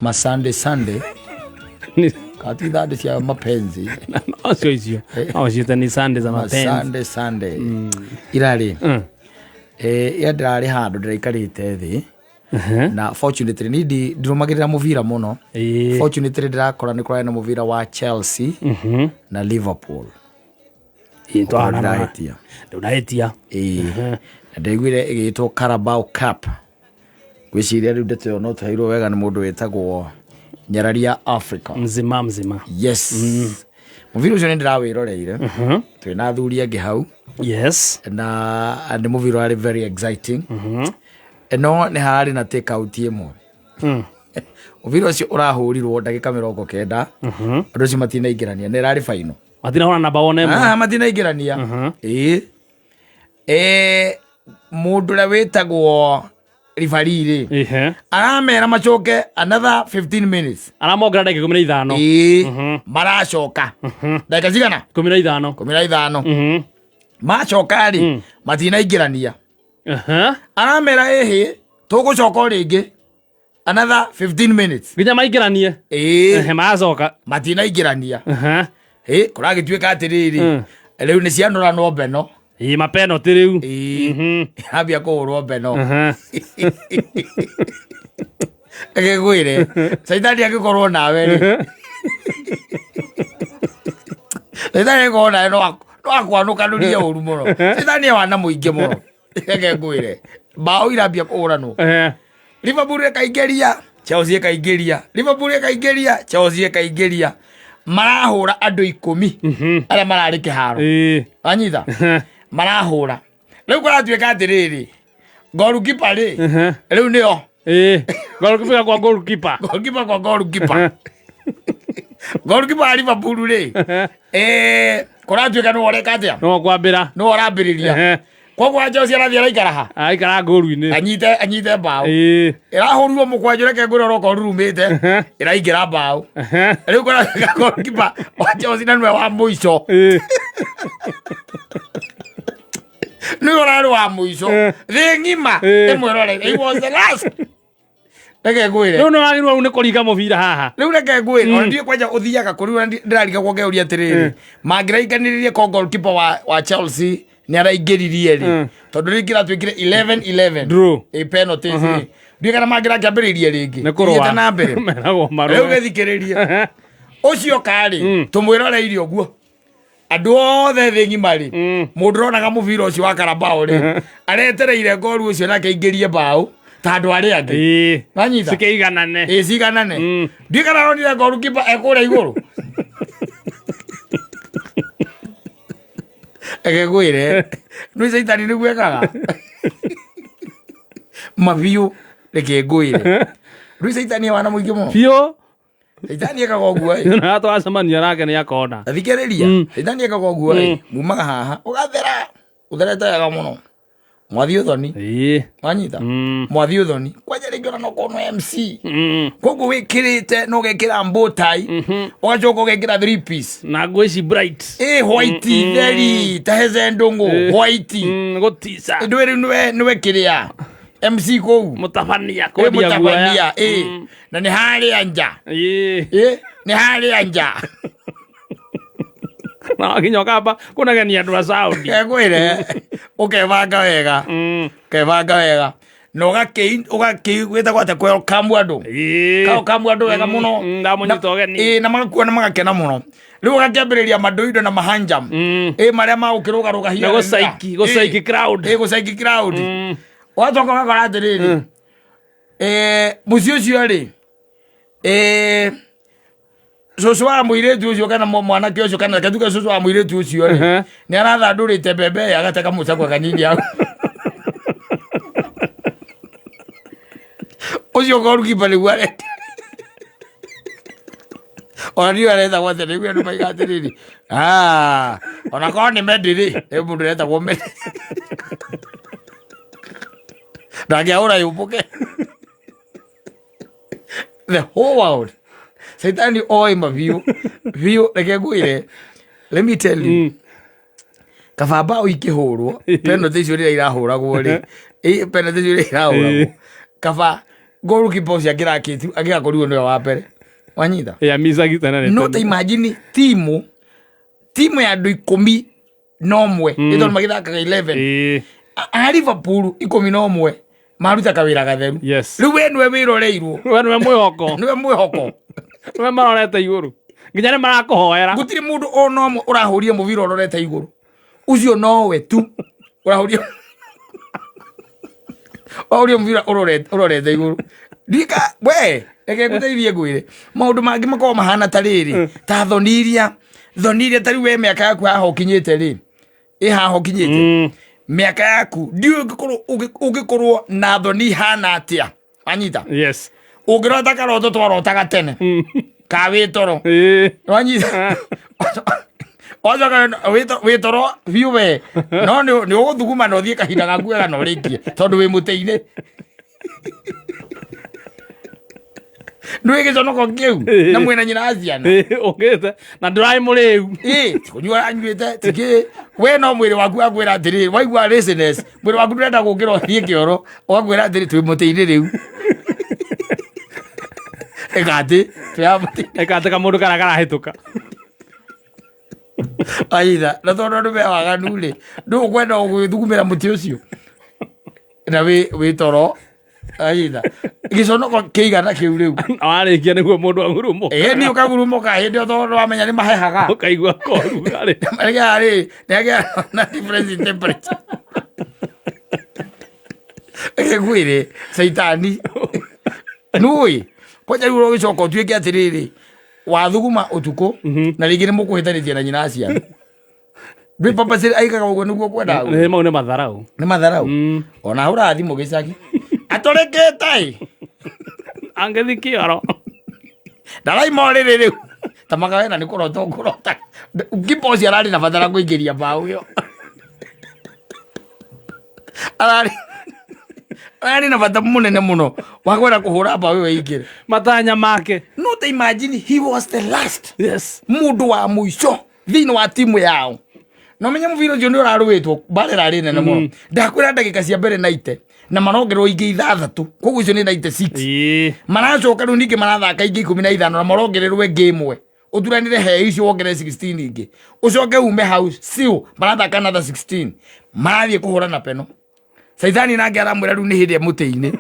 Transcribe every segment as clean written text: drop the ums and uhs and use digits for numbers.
Masande Sunday. Kati dhadi siya mapenzi. Osio isio. Osio ni Sunday za mapenzi. Sunday. Irari. Yadrari handu ndirikarite thi. Na fortunately ndirumagirira muvira muno. Fortunately ndirakora ni kurana muvira wa Chelsea na Liverpool. Into ndaitia. Ndaiguire igitwo Carabao Cup. Gwiciria riu ndeto no tairo wega ni mundu wetagwo Nyararia Africa. Mzima. Yes. Muvira ucio ndirawiroreire. Twina athuri angi hau. Yes. Na and muvira ari very exciting. No ni hari na take out imwe. Muvira ucio urahurirwo ndagika 90. Andu cio matinaingirania ni rari final. Matina hona namba one imwe. Matinaingirania. Mundu ria wetagwo referee aramera macoke another 15 minutes. Aramongera ndagika 15. Maracoka ndagika cigana 15. Macoka ri matinaingirania. Aramera tugucoka ringi another 15 minutes nginya maingiranie. Macoka matinaingirania. Kuragituika atiriri riu ni cianura no beno mapenalty riu habia kuhurwo beno. Egegwire Saitani agikorwo nawe ri Saitani agikorwo nawe no akwanukanuria uru muno. Saitani wana muingi muno. Egegwire bao irambia kuhuranwo. Liverpool ekaingeria Chelsea ekaingeria. Liverpool ekaingeria Chelsea ekaingeria. Marahura andu 10 aria marari kiharo. Anyitha marahura riu kuratuika atiriri goalkeeper ri riu nio goalkeeper kwa goalkeeper goalkeeper Liverpool ri kuratuika no oreka atia no kwambira no orambiriria koguo Chelsea arathia araikara ha aikara goalu-ini anyite bao irahurirwo mukwanju reke ngwira roko rurumite iraingira bao riu kuratuika goalkeeper wa Chelsea na nwe wa muico no raro wa muico thi ngima emwerore it was the last. Reke ngwire no agirwo ni kuringa mubira haha riu reke ngwire ondie kwanja uthiaga kuriwa ndirariga kwongeuria atiriri mangiraiganiririe ko goalkeeper wa Chelsea ni araingiririe ri tondu ringira twikire 11 draw penalty ri ndigana mangira kiambiririe ringi nikurwa na mbere meragwo maro riu githikiririe ucio kari tumwiroreire uguo andu othe thi ngima ri mundu ronaga muvira ucio wa Carabao ri aretereire goru ucio nake ingirie bao tandu ari angi anyita sikeiganane ciganane ndigana ronire goru kipa ekura iguru egegwire no Saitani ni gwekaga maviu reke ngwire ru Saitani wana muingi muno fio Saitani ekaga uguo na twacemania nake ni akona athikiriria Saitani ekaga uguo mumaga haha ugathera utherete wega muno mwathi uthoni anyita mwathi uthoni kwanja ringi ona no kono MC koguo wikirite no gekira mbotai ugacoka ugekira 3 piece na ngweci bright white very taheze ndungu white gutisa ndwiri nwe kiria MC kou mutabania na ni hari anja ni hari anja na kinyokamba kunagenia ndwa sound egwire ukevanga wega no ugakigwita gwate kwero kamwandu wega muno ndamunyitogeni na magakuona magakena muno riu ugakiambiriria manduido na mahanjam maria magukirugaruga hiya gusaiki crowd watoka wakora atiriri muci ucio ri cucu wa muiretu ucio kana mwanake ucio kana katuka cucu wa muiretu ucio ri ni arathandurite mbembe agateka mucakwa kanini au ucio goalkeeper ni gwarete oni areta gwate ni gwe maiga atiriri ona ko ni mediri mundu reta gwo mediri ndagiaura yubuke the whole world Saitani my view reke ngwire let me tell you kababa uikihurwo penalty icio ria irahuragwo ri penalty icio ria irahuragwo kaba goalkeeper ũcio akĩrakĩtu agĩgakorirwo nĩwe wa mbere wanyita no ta imagine timu ya andũ 11 ĩtondũ magĩthakaga 11 a Liverpool 11 maruta kawĩra gatheru rĩu we nĩwe wĩroreirwo nĩwe mwĩhoko nĩwe marorete igũrũ nginya nĩ marakũhoera gũtirĩ mũndũ ona ũmwe ũrahũria mũbira ũrorete igũrũ ucio nowe tu ũrahũria mũbira ũrorete igũrũ ndika we reke ngũteithie ngwĩre maũndũ mangĩ makorwo mahana ta rĩrĩ ta thoni iria ta rĩu we mĩaka yaku haha ũkinyĩte rĩ haha ũkinyĩte mĩaka yaku ndiũĩ ũngĩkorwo na thoni hana atĩa wanyita ũngĩrota karoto twarotaga tene ka wĩtoro wanyita ocoka wĩtoro biũ we no nĩ ũgũthuguma na ũthiĩ kahinda gaku wega na ũrĩkie tondũ wĩ mũtĩ-inĩ nĩwĩ gĩconoko kĩu na mwĩna nyina wa ciana ũkĩte na ndũraĩ mũrĩu kũnyua aranyuĩte tikĩ we no mwĩrĩ waku akwĩra atĩrĩ waigua laziness mwĩrĩ waku ndũrenda gũkĩra ũthiĩ kĩoro ũgakwĩra atĩrĩ twĩ mũtĩ-inĩ rĩu ekatĩ kamũndũ karĩa karahĩtũka aitha na tondũ ndũ me waganu rĩ ndũkwenda gwĩthugumĩra mũtĩ ũcio na wĩ toro aitha gĩconoko kĩigana kĩu rĩu warĩkia nĩguo mũndũ agurumoka nĩ ũkagurumoka hĩndĩ o tondũ wamenya nĩ mahehaga ũkaigua korugarĩ nĩagĩa na difference in temperature gwĩre caitani nũĩ kwanja rĩu ũgĩcoka ũtuĩke atĩrĩrĩ wathuguma ũtukũ na rĩngĩ nĩ mũkũhĩtanĩtie na nyina ciana ndwĩ papa aikaga ũguo nĩguo kwendaga mau nĩ matharaũ ona hũra thimũ gĩcagi atũrĩkĩte angĩthi kĩoro ndaraima ũrĩrĩ rĩu tamaga wena nĩ kũrota ũkũrota kipa ũcio ararĩ na batara kũingĩria mbaũ ĩyo ararĩ na bata mũnene mũno wa kwenda kũhũra mbaũ ĩyo ĩingĩre matanya make no ta imagine he was the last mũndũ wa mũico thĩinĩ wa timu yao no menye mũbira ũcio nĩ ũrarũĩtwo mbarĩ rarĩ nene mũno ndakwĩra ndagĩka cia mbere 90 na marongerwo ingĩ 6 koguo icio nĩ 96 maracoka rĩu ningĩ marathaka ingĩ 15 na marongererwo ĩngĩ ĩmwe ũturanire he icio wongerere 16 ingĩ ũcoke ume hau siu marathaka another 16 marathiĩ kũhũra na peno caithani nake aramwĩra rĩu nĩ hĩndĩ mũtĩ-inĩ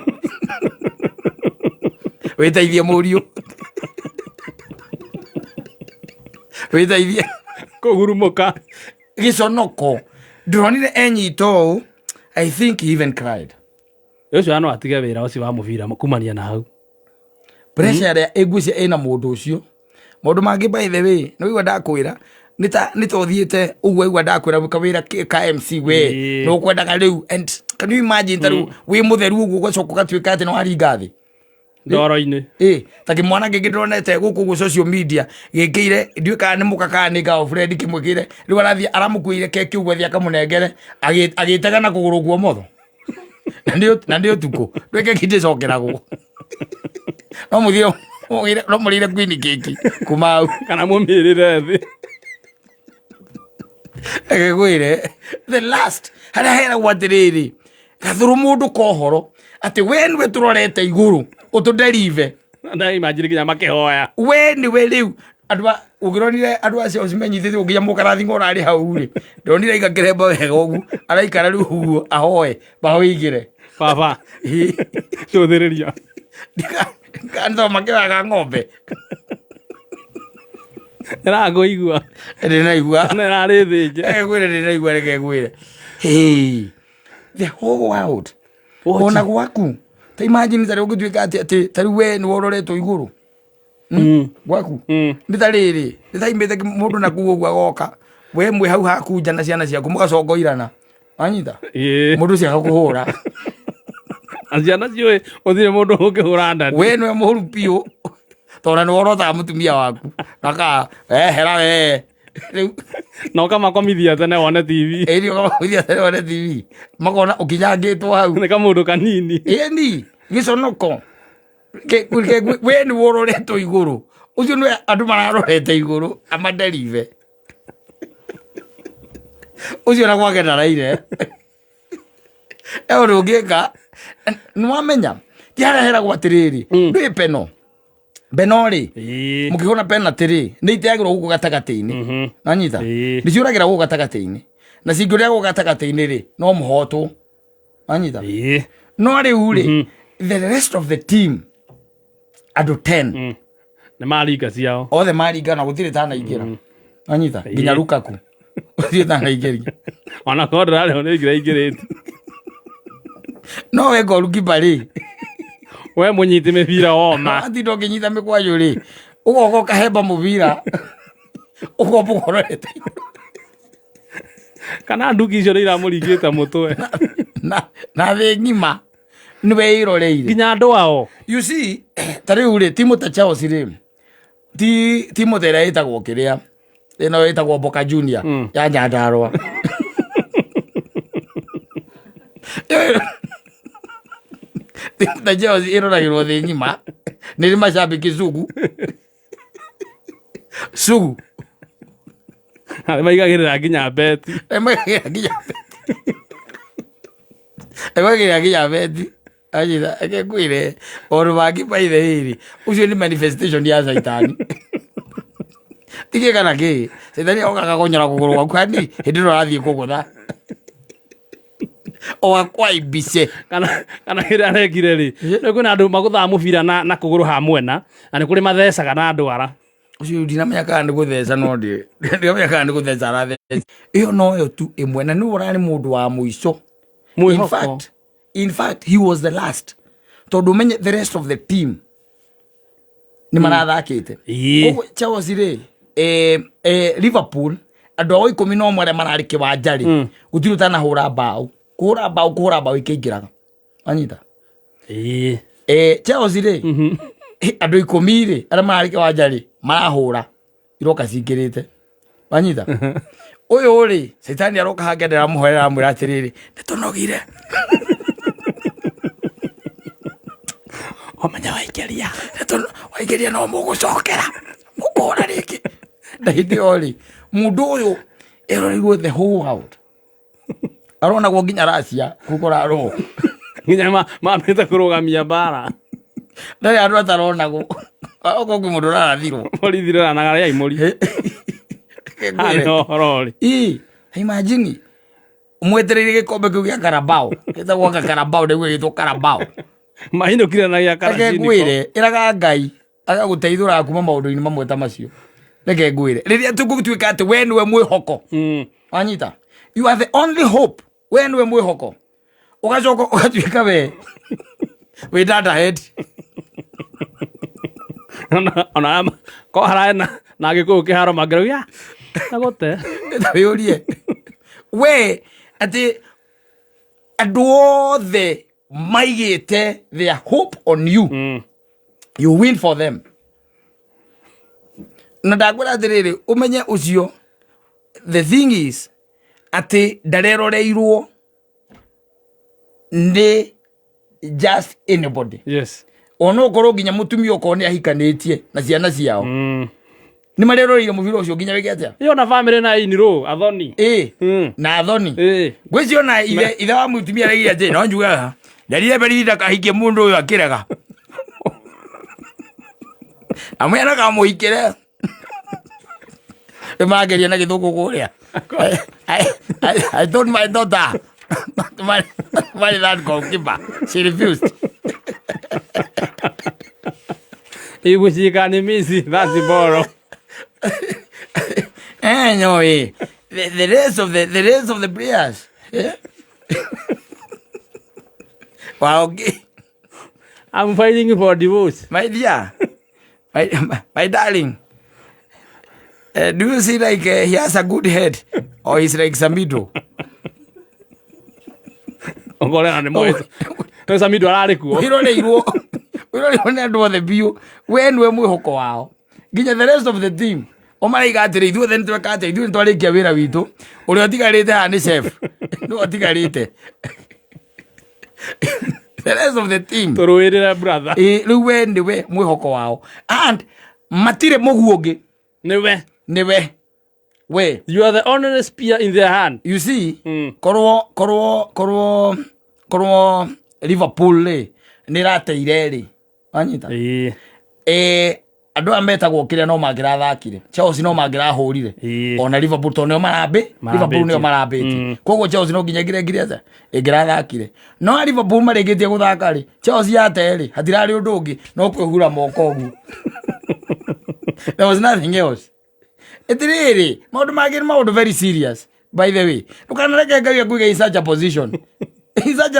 wĩteithie mũriũ wĩteithie kũgurumũka gĩconoko ndĩronire enyita ũũ I think he even cried ũcio no atige wĩra ũcio wa mũbira kumania na hau pressure ĩrĩa ĩgucia ĩna mũndũ ũcio maũndũ mangĩ by the way nĩ wĩigua ndakwĩra nĩ ta ũthiĩte ũguo wĩigua ndakwĩra kawĩra ka MC we nĩ ũkwendaga rĩu and can you imagine ta rĩu wĩ mũtheru ũguo ũgacoka ũgatuĩka atĩ nĩ waringa thĩ ndoro-inĩ ta kĩmwana kĩngĩ ndĩronete gũkũ ũguo social media gĩkĩire ndiũĩ kana nĩ mũkakaa nĩ girlfriend kĩmwĩkĩire rĩu arathiĩ aramũkuĩire keki ũguo athiĩ akamũnengere agĩtega na kũgũrũ guo motho na nĩ ũtukũ ndwĩ keki ndĩcokeragwo no mũthie no mũrĩire queen keki kuma hau kana mũmĩrĩre thĩ agĩgwĩre the last harĩa heragwo atĩrĩrĩ gathũrũ mũndũ kohoro atĩ we nĩwe tũrorete igũrũ ũtũnderive imagine nginya makĩhoya we nĩwe rĩu ũngĩronire andũ acio cimenyithĩte nginya mũkarathi ngorarĩ hau rĩ ndonire igakĩremba wega ũguo araikara rĩu ũguo ahoe bahoigĩre baba tũthĩrĩria kanitha makĩwaga ng'ombe ĩragũigua ndĩnaigua nĩrarĩ thĩnje gwĩre ndĩnaigua reke gwĩre the whole world ona gwaku ta imagine ta rĩu ũngĩtuĩka atĩ ta rĩu we nĩ wororetwo igũrũ gwaku nĩ ta rĩrĩ nĩ ta imĩte mũndũ naku ũguo agoka we mwĩ hau haku nja na ciana ciaku mũgacongoirana wanyita mũndũ ũcio agakũhũra ciana ciũĩ ũthire mũndũ ũngĩhũra ndani we nĩwe mũhũru biũ tondũ nĩ worotaga mũtumia waku naka hera we rĩu no kamakomithia tene wone TV ĩni ũkamakomithia tene wone TV makona ũkinyangĩtwo hau nĩ kamũndũ kanini ĩni gĩconoko we nĩ wororetwo igũrũ ũcio nĩwe andũ mararorete igũrũ amaderive ũcio na gwake ndaraire ũndũ ũngĩka nĩwamenya kiara hera gwa tiriri ndui peno benori Ĩĩ. mukihona penalty ri ni iteyagirwo guku gatagati-ini nanyita ndiciuragira guku gatagati-ini na cingiuria guku gatagati-ini ri no muhotwo nanyita Ĩĩ. no riu ri the rest of the team andu 10 nĩ maringa ciao othe maringana gutire tanaingira nanyita nginya Lukaku gutire tanaingiria ona korwo ndĩrarĩho nĩ ingĩraingĩrĩte no we goalkeeper ri we mũnyiti mĩbira woma atinda ũkĩnyita mĩkwanjũ rĩ ũgoka ũkahemba mũbira ũkomba ũkororete kana nduki icio nĩ iramũringĩte mũtwe na thĩ ng'ima nĩwe ĩroreire nginya andũ ao you see ta rĩu rĩ timu ta Chelsea rĩ timu ta ĩrĩa ĩtagwo kĩrĩa ĩno ĩtagwo Boca Junior ya Nyandarũa timu ta Chelsea ĩroragĩrwo thĩ ng'ima nĩ macambĩki sugu nĩ maigagĩrĩra nginya beti egwagĩrĩra nginya beti anyita akekwĩre ondũ mangĩ maithe ĩrĩ ũcio nĩ manifestation ya caitani tigĩ kana kĩ caitani okaga gonyora kũgũrũ gwaku hani hĩndĩ ĩno ũrathiĩ kũgũtha ogakwaibice kana kĩrĩa arekire rĩ rĩu kwĩna andũ magũthaga mũbira na kũgũrũ ha mwena na nĩ kũrĩ mathecaga na ndwara ucio ndinamenya kana nĩ gũtheca no ndinamenya kana nĩ gũtheca aratheca ĩyo noyo tu ĩmwe na nĩ ũrarĩ mũndũ wa mũico in fact he was the last tondũ menye the rest of the team nĩ marathakĩte ũguo Chelsea rĩ Liverpool andũ ao 11 arĩa mararĩ kĩwanja rĩ gũtirĩ ũtanahũra mbaũ kũhũra mbaũ ĩkĩingĩraga anyita Chelsea rĩ andũ 10 rĩ arĩa mararĩ kĩwanja rĩ marahũra iroka cingĩrĩte anyita ũyũ rĩ caitani aroka hake ndĩramũhoera amwĩra atĩrĩrĩ nĩtũnogire omenya waingĩria no mũgũcokera mũkũhũra rĩngĩ na hĩndĩ ĩyo rĩ mũndũ ũyũ eroreirwo the whole world aronagwo nginya Russia gũkorarwo nginya mamĩte kũrũgamia mbara ndarĩ andũ ataronagwo okokwĩ mũndũ ũrarathirwo borithi rĩranaga rĩa imũri harĩ ũhoro rĩ imagine mwetereire gĩkombe kĩu gĩa Carabao gĩtagwo Carabao nĩguo gĩtwo Carabao mahinũkire na gĩa Karacini ngwĩre ĩraga Ngai agagũteithũra kuma maũndũ-inĩ mamwe ta macio reke ngwĩre rĩrĩa tũgũtuĩka atĩ we nĩwe mwĩhoko wanyita you are the only hope we nĩwe mwĩhoko ũgacoka ũgatuĩka we data head ona ko harae na gĩkũyũ kĩharo mangĩrauga nagũte wĩũrie we atĩ andũ othe maigĩte their hope on you you win for them na ndakwĩra atĩrĩrĩ ũmenye ũcio the thing is atĩ ndareroreirwo nĩ just anybody ona ũkorwo nginya mũtumia ũkorwo nĩ ahikanĩtie na ciana ciao nĩ mareroreire mũbira ũcio nginya wĩke atĩa iyo na family na iniro athoni na athoni ngwĩcio na ithe wa mũtumia araigire atĩ no njugaga ndarire mbere ndakahikie mũndũ ũyũ akĩrega amwena kamũhikĩre mageria na gĩthũngũ kũrĩa I told my daughter my that goalkeeper she refused he was missing that's borrow no the rest of the players wow okay I'm fighting for divorce my dear my darling do you see like he has a good head or he's like Samido ongolea nĩ moyo Samido ararĩ kuo iroreirwo nĩ andũ othe biũ we nĩwe mwĩhoko wao nginya the rest of the team omaraiga atĩrĩ ithuothe nĩtweka atĩ ithuĩ nĩtwarĩkia wĩra witũ ũrĩa ũtigarĩte haha nĩ chef nĩwe ũtigarĩte the rest of the team tũrũĩrĩre brother rĩu we nĩwe mwĩhoko wao and matirĩ mũguo ũngĩ nĩwe we you are the only spear in their hand you see korwo Liverpool nĩ rateire rĩ wanyita ĩĩ andũ aya metagwo kĩrĩa no mangĩrathakire Chelsea no mangĩrahũrire ona Liverpool to nĩo Liverpool nĩo marambĩtie koguo Chelsea no nginya ngire ĩngĩrathakire no Liverpool marĩkĩtie gũthaka rĩ Chelsea yate rĩ hatirarĩ ũndũ ũngĩ no kwĩhura moko ũguo there was nothing else ĩtirĩrĩ maũndũ mangĩ nĩ maũndũ very serious by the way ndũkanareke Ngai akũige in such a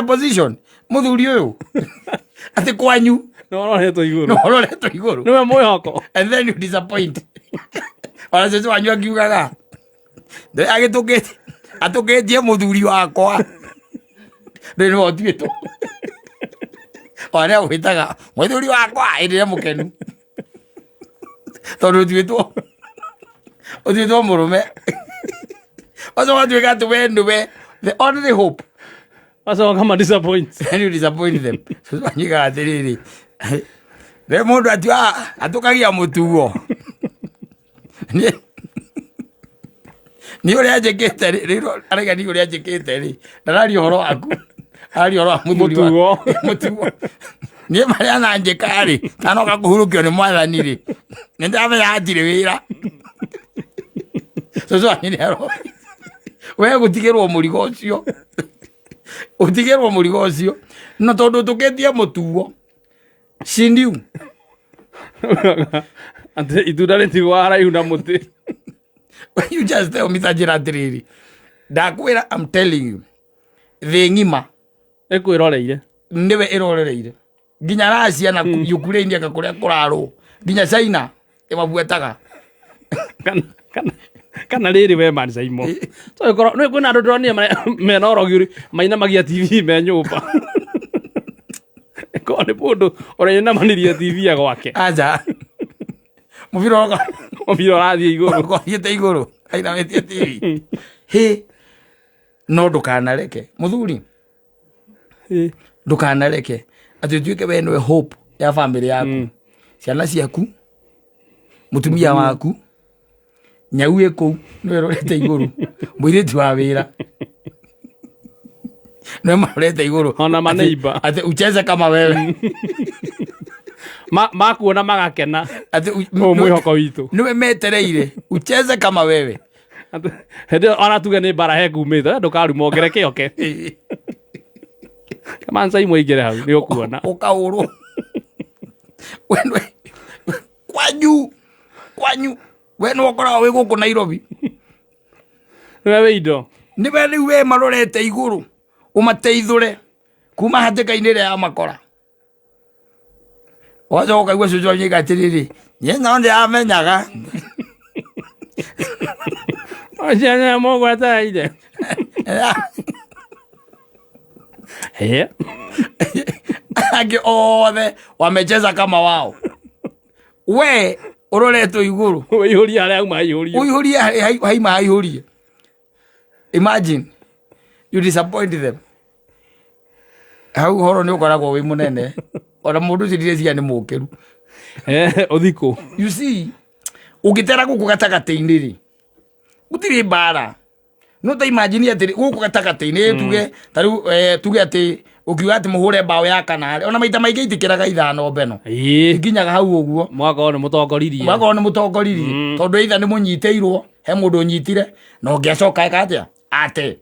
position mũthuri ũyũ atĩ kwanyu Nororetwo igũrũ nĩwe mwĩhoko and then you disappoint ona cece wanyu akiugaga atũkĩtie mũthuri wakwa ndĩnĩwe ũtuĩtwo ona nĩagwĩtaga mũthuri wakwa ĩrĩrĩa mũkenu tondũ ũtuĩtwo mũrũme ũcio watuĩka atĩ we nĩwe the only hope acoka kama disappoint and you disappoint them wanyigaga atĩrĩrĩ rĩ mũndũ atũkagia mũtuo nĩ ũrĩa njĩkĩte rĩ arega nĩ ũrĩa njĩkĩte rĩ ndararia ũhoro waku araria ũhoro wa mũtuo niĩ marĩa na njĩka rĩ tanoka kũhurũkio nĩ mwathani rĩ nĩ ndamenya hatirĩ wĩra cũcũ wanyu nĩ aro we gũtigĩrwo mũrigo ũcio na tondũ tũkĩtie mũtuo sindiu atĩ itunda rĩtigwo haraihu na mũtĩ you just tell me tajira atĩrĩrĩ ndakwĩra I'm telling you thĩ ng'ima ĩkwĩroreire nĩwe ĩrorereire nginya Russia na Ukraine kũrĩa kũrarwo nginya China ĩmabuetaga kana rĩrĩ we man Saimo so nĩ kwĩna andũ ndĩronire mena ũrogi mainamagia TV me nyũmba ko nĩ mũndũ ũreinamanirie TV ya gwake aja mũbira ũrathiĩ igũrũ ũthiĩte igũrũ ainamĩtie TV hĩ no ndũkanareke mũthuri ndũkanareke atĩ ũtuĩke we nĩwe hope ya family yaku ciana ciaku mũtumia waku nyau ĩkũu nĩwe rorete igũrũ mũirĩtu wa wĩra nĩwe marorete igũrũ ona maneiba atĩ ucheze kama wewe makuona magakena atĩ mwĩhoko witũ nĩwe metereire ucheze kama wewe hĩndĩ ona tuge nĩ mbara he kumĩte ndũkaruma ongereke oke kama Saimo ingĩre hau nĩ ũkuona ũkaũrwo kwanyu we nĩ ũkoragwo wĩ gũkũ Nairobi nĩwe wĩ indo nĩwe rĩu we marorete igũrũ ũmateithũre kuma hatĩka-inĩ ĩrĩa ya makora wacoka ũkaigua cũcũ wanyu atĩrĩrĩ niĩ no ndĩramenyaga ciana mũgwetereire angĩ othe wamecheza kama wao we ũroretwo igũrũ ũihũrie harĩa hauma haihũrie ũihũrie haima haihũrie imagine you disappoint them hau horo nĩ ũkoragwo wĩ mũnene ona mũndũ ũcio ndireciria nĩ mũkĩru ũthikũ you see ũngĩtera gũkũ gatagatĩ-inĩ rĩ gũtirĩ mbara no ta imagine atĩ gũkũ gatagatĩ-inĩ tuge ta rĩu tuge atĩ ũkiuga atĩ mũhũre mbaũ ya kanarĩ ona maita maingĩ itikĩraga ithano mbeno ikinyaga hau ũguo mwako nĩ mũtongoririe tondũ either nĩ mũnyitĩirwo he mũndũ ũnyitire na ũngĩacoka eka atĩa ate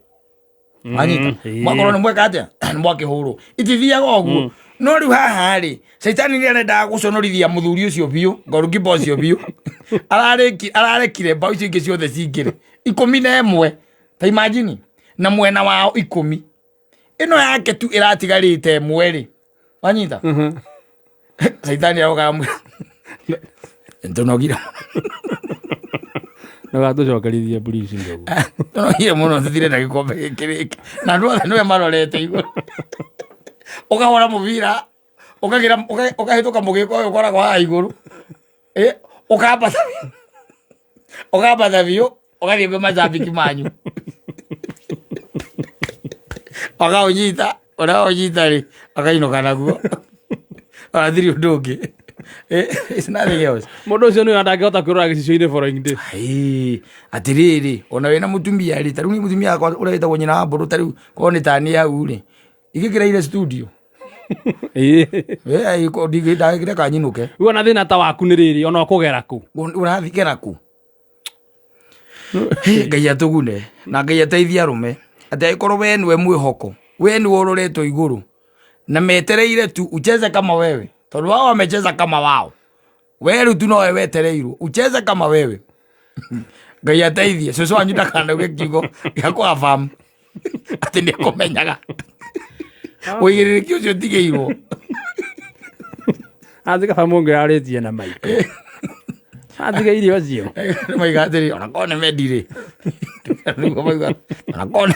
anyita mwakorwo nĩ mweka atĩa nĩ mwakĩhũrwo itithiaga ũguo no rĩu haha rĩ caitani nĩ arendaga gũconorithia mũthuri ũcio biũ goalkeeper ũcio biũ ararekire mbaũ icio ingĩ ciothe cingĩre 11 ta imagine na mwena wao 10 ĩno yake tu ĩratigarĩte ĩmwe rĩ wanyita caitani aroga nĩtũnogire ndũgatũcokerithie Bruce Njogu tũnogire mũno tũthire na gĩkombe gĩkĩ rĩngĩ na andũ othe nĩwe marorete igũrũ ũkahũra mũbira ũkahĩtũka mũgĩko ũyũ ũkoragwo haha igũrũ ũkambata biũ ũgathiĩ kwĩ macambĩki manyu akaũnyita ũrĩa ũnyita rĩ akainũka naguo thiri ũndũ ũngĩ mũndũ ũcio nĩwe ndangĩhota kwĩrora gĩcicio-inĩ boro-inĩ atĩrĩrĩ ona wĩna mũtumia rĩ tarĩu nĩ mũtumia wakwa ũrĩa wĩtagwo nyina wa mbũrũ tarĩu korwo nĩ tani hau rĩ igĩkĩreire studio ndigä kanyinuke rĩu ona thĩna ta waku nĩ rĩrĩ ona ũkũgera kũ ũrathigera kũ ngai atũgune na ngai ateithia arũme atĩ angĩkorwo we nĩwe mwĩhoko we nĩwe ũroretwo igũrũ na metereire tu ucheze kama wewe tondũ wao wamecheza kama wao we rĩu tu nowe wetereirwo ucheze kama wewe ngai ateithie cũcũ wanyu ndakanauge kiugo gĩa kwabamu atĩ nĩ akũmenyaga ũigĩrĩrĩki ũcio tigĩirwo anjĩka ba mũngĩ arĩtie na maitũ atiga irio cio maiga atĩrĩ ona korwo nĩ mendirĩ ona korwo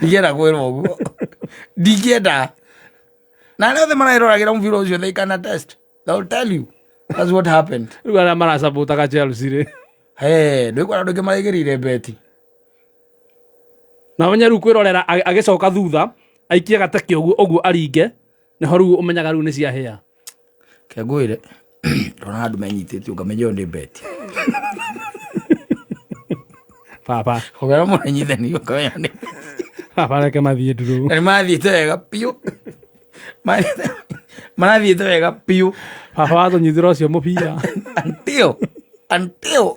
ndigĩenda kwĩrwo ũguo ndingĩenda na arĩa othe mareroragĩra mũbira ũcio they can attest they'll tell you that's what happened rĩu arĩa maracabũtaga Chelsea rĩ ndĩkwara andũ angĩ maraigĩrĩire beti na menye rĩu kwĩrorera agĩcoka thutha aikie gateke ũguo aringe nĩho rĩu ũmenyaga rĩu nĩ ciahĩa kengwĩre ona andũ menyitĩte ũkamenya nĩ beti papa ũgera mũrenyithani ũkamenya nĩ papa reke mathiĩ nduru na nĩmathiĩte wega biũ marathiĩte wega biũ papa watũnyitĩra ũcio mũbira until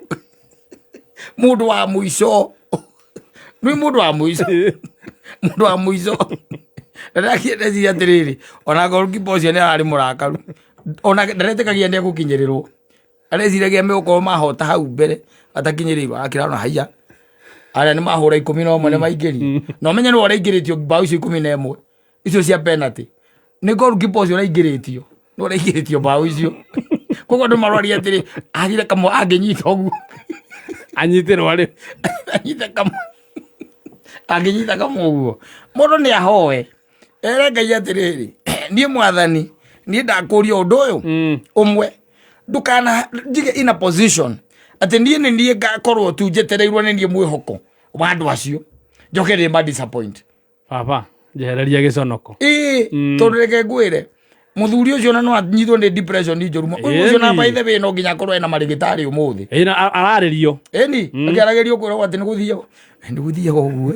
mũndũ wa mũico nĩ mũndũ wa mũico ndĩrakiendeciria atĩrĩrĩ ona goalkeeper ũcio nĩ ararĩ mũrakaru ona ndaretĩkagia nĩ egũkinyĩrĩrwo areciragia megũkorwo mahota hau mbere atakinyĩrĩirwo akĩra ona haiya arĩa nĩ mahũra 11 nĩ maingĩri na ũmenye nĩ ũraingĩrĩtio mbao icio 11 icio cia penalty nĩ goalkeeper ũcio ũraingĩrĩtio nĩ ũraingĩrĩtio mbao icio koguo andũ marwaria atĩrĩ agire kamwe angĩnyita ũguo anyitĩrwo rĩ angĩnyita kamwe ũguo mũndũ nĩ ahoe ere ngai atĩrĩrĩ niĩ mwathani niĩ ndakũria ũndũ ũyũ ũmwe ndũkana njige in a position atĩ niĩ ngakorwo tu njetereirwo nĩ niĩ mwĩhoko wa andũ acio njoke nĩ ma disappoint papa njehereria gĩconoko tondũ reke ngwĩre mũthuri ũcio na no anyitwo nĩ depression njũru ũcio na by the way no nginya akorwo ena marĩgĩtarĩ ũmũthĩ ararĩrio akĩaragĩrio kwĩrwo atĩ nĩ gũthiaga ũguo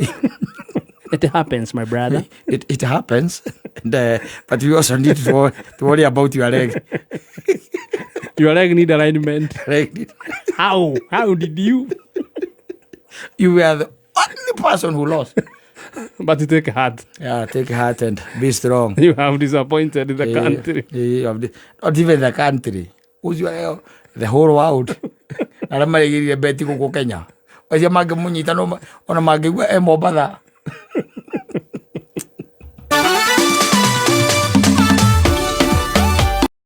it happens my brother it happens and, but we also need to worry about your leg need alignment how did you were the only person who lost but you take heart take heart and be strong you have disappointed the country not even the country ucio the whole world arĩa marĩgĩrire beti gũkũ Kenya acio mangĩmũnyita ona mangĩigua Mombatha